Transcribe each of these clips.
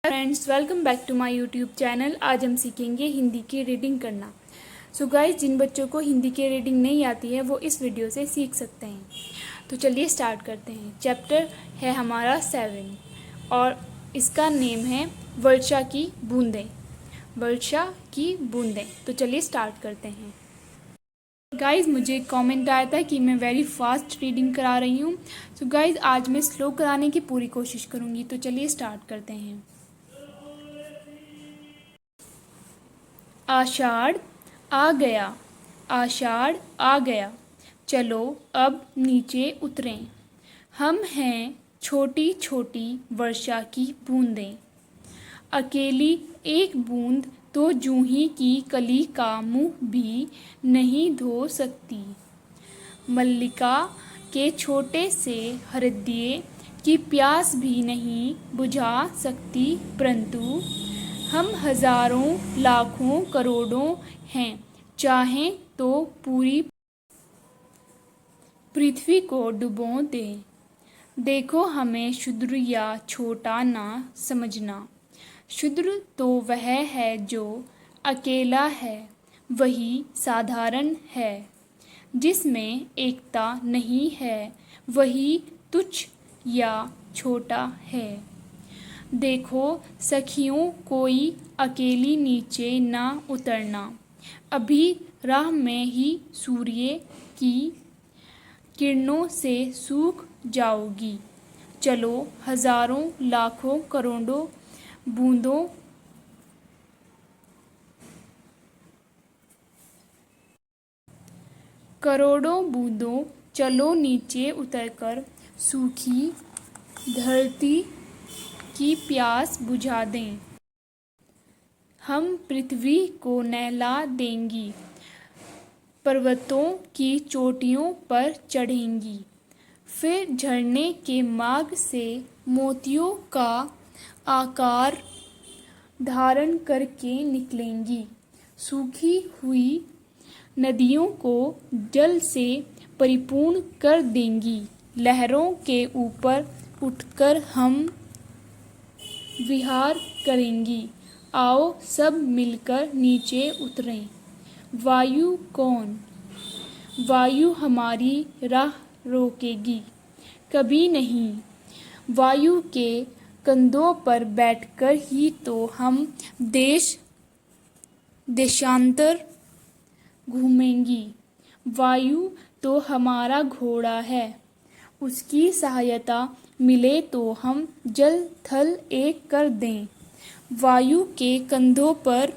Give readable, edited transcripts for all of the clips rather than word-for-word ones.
Friends, welcome back to my YouTube channel. आज हम सीखेंगे हिंदी की रीडिंग करना। सो गाइस, जिन बच्चों को हिंदी की रीडिंग नहीं आती है वो इस वीडियो से सीख सकते हैं। तो चलिए स्टार्ट करते हैं। चैप्टर है हमारा 7 और इसका नेम है वर्षा की बूंदें। वर्षा की बूंदें। तो चलिए स्टार्ट करते हैं। गाइज़, मुझे कमेंट आया था कि मैं वेरी फास्ट रीडिंग करा रही हूँ। सो गाइज़, आज मैं स्लो कराने की पूरी कोशिश करूँगी। तो चलिए स्टार्ट करते हैं। आषाढ़ आ गया, आषाढ़ आ गया, चलो अब नीचे उतरें। हम हैं छोटी छोटी वर्षा की बूंदें, अकेली एक बूंद तो जूही की कली का मुँह भी नहीं धो सकती। मल्लिका के छोटे से हृदय की प्यास भी नहीं बुझा सकती, परंतु हम हजारों लाखों करोड़ों हैं, चाहें तो पूरी पृथ्वी को डुबो दें। देखो, हमें क्षुद्र या छोटा ना समझना। क्षुद्र तो वह है जो अकेला है, वही साधारण है। जिसमें एकता नहीं है, वही तुच्छ या छोटा है। देखो सखियों, कोई अकेली नीचे ना उतरना। अभी राह में ही सूर्य की किरणों से सूख जाओगी। चलो हजारों लाखों करोड़ों बूंदों करोड़ों बूंदों चलो नीचे उतरकर सूखी धरती की प्यास बुझा दें। हम पृथ्वी को नहला देंगी, पर्वतों की चोटियों पर चढ़ेंगी, फिर झरने के मार्ग से मोतियों का आकार धारण करके निकलेंगी। सूखी हुई नदियों को जल से परिपूर्ण कर देंगी। लहरों के ऊपर उठकर हम विहार करेंगी। आओ सब मिलकर नीचे उतरें। वायु कौन? वायु हमारी राह रोकेगी? कभी नहीं। वायु के कंधों पर बैठकर ही तो हम देशांतर घूमेंगी। वायु तो हमारा घोड़ा है, उसकी सहायता मिले तो हम जल थल एक कर दें। वायु के कंधों पर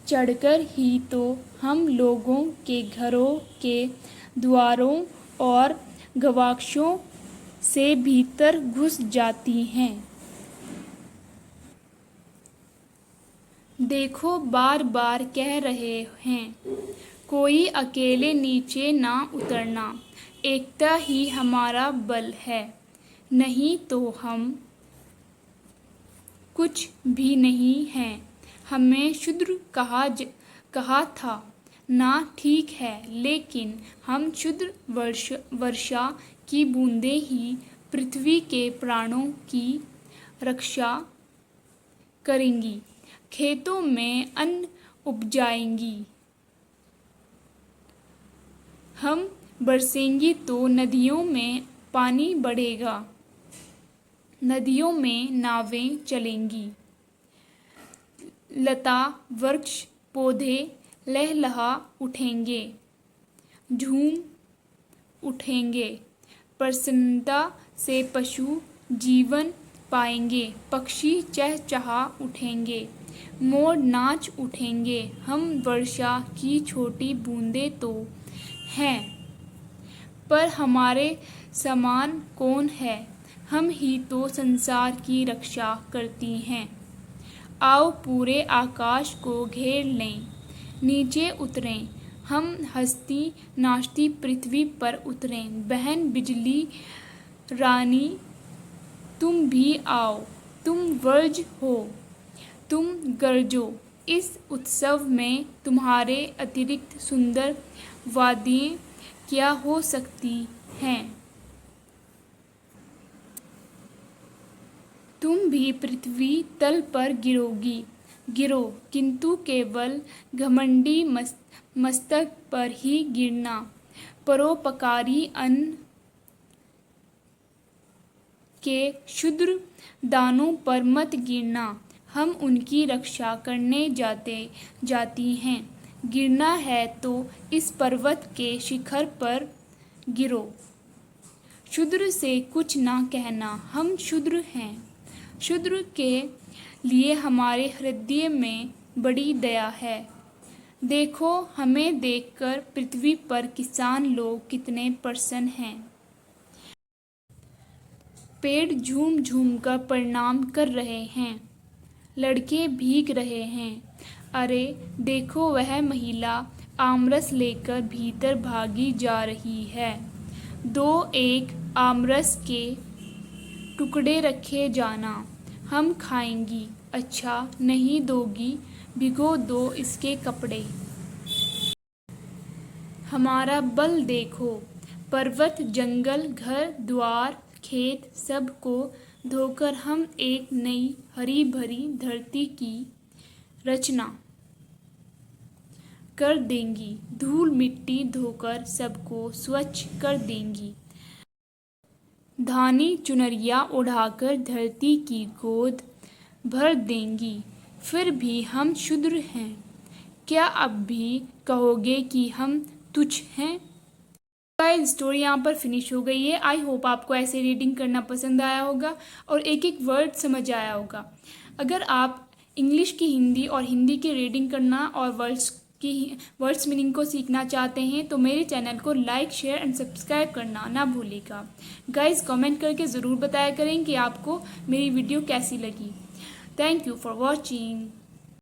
चढ़कर ही तो हम लोगों के घरों के द्वारों और गवाक्षों से भीतर घुस जाती हैं। देखो, बार बार कह रहे हैं, कोई अकेले नीचे ना उतरना। एकता ही हमारा बल है, नहीं तो हम कुछ भी नहीं हैं। हमें क्षुद्र कहा था ना, ठीक है, लेकिन हम क्षुद्र वर्षा की बूंदें ही पृथ्वी के प्राणों की रक्षा करेंगी, खेतों में अन्न उपजाएंगी। हम बरसेंगी तो नदियों में पानी बढ़ेगा, नदियों में नावें चलेंगी। लता वृक्ष पौधे लहलहा उठेंगे, झूम उठेंगे। प्रसन्नता से पशु जीवन पाएंगे, पक्षी चहचहा उठेंगे, मोर नाच उठेंगे। हम वर्षा की छोटी बूंदें तो हैं, पर हमारे समान कौन है? हम ही तो संसार की रक्षा करती हैं। आओ पूरे आकाश को घेर लें, नीचे उतरें। हम हंसती नाचती पृथ्वी पर उतरें। बहन बिजली रानी, तुम भी आओ, तुम वर्ज हो, तुम गरजो। इस उत्सव में तुम्हारे अतिरिक्त सुंदर वाद्यें क्या हो सकती हैं? तुम भी पृथ्वी तल पर गिरोगी, गिरो, किंतु केवल घमंडी मस्तक पर ही गिरना। परोपकारी अन्न के क्षुद्र दानों पर मत गिरना। हम उनकी रक्षा करने जाती हैं। गिरना है तो इस पर्वत के शिखर पर गिरो। शूद्र से कुछ ना कहना, हम शूद्र हैं। शूद्र के लिए हमारे हृदय में बड़ी दया है। देखो, हमें देखकर पृथ्वी पर किसान लोग कितने प्रसन्न हैं। पेड़ झूम झूम कर प्रणाम कर रहे हैं। लड़के भीग रहे हैं। अरे देखो, वह महिला आमरस लेकर भीतर भागी जा रही है। दो एक आमरस के टुकड़े रखे जाना, हम खाएंगी। अच्छा नहीं दोगी, भिगो दो इसके कपड़े। हमारा बल देखो, पर्वत, जंगल, घर द्वार, खेत, सब को धोकर हम एक नई हरी भरी धरती की रचना कर देंगी। धूल मिट्टी धोकर सबको स्वच्छ कर देंगी। धानी चुनरिया उड़ाकर धरती की गोद भर देंगी। फिर भी हम शूद्र हैं। क्या अब भी कहोगे कि हम तुच्छ हैं? गाइस, स्टोरी यहाँ पर फिनिश हो गई है। आई होप आपको ऐसे रीडिंग करना पसंद आया होगा और एक एक वर्ड समझ आया होगा। अगर आप इंग्लिश की हिंदी और हिंदी की रीडिंग करना और वर्ड्स मीनिंग को सीखना चाहते हैं तो मेरे चैनल को लाइक, शेयर एंड सब्सक्राइब करना ना भूलिएगा। गाइस, कमेंट करके ज़रूर बताया करें कि आपको मेरी वीडियो कैसी लगी। Thank you for watching.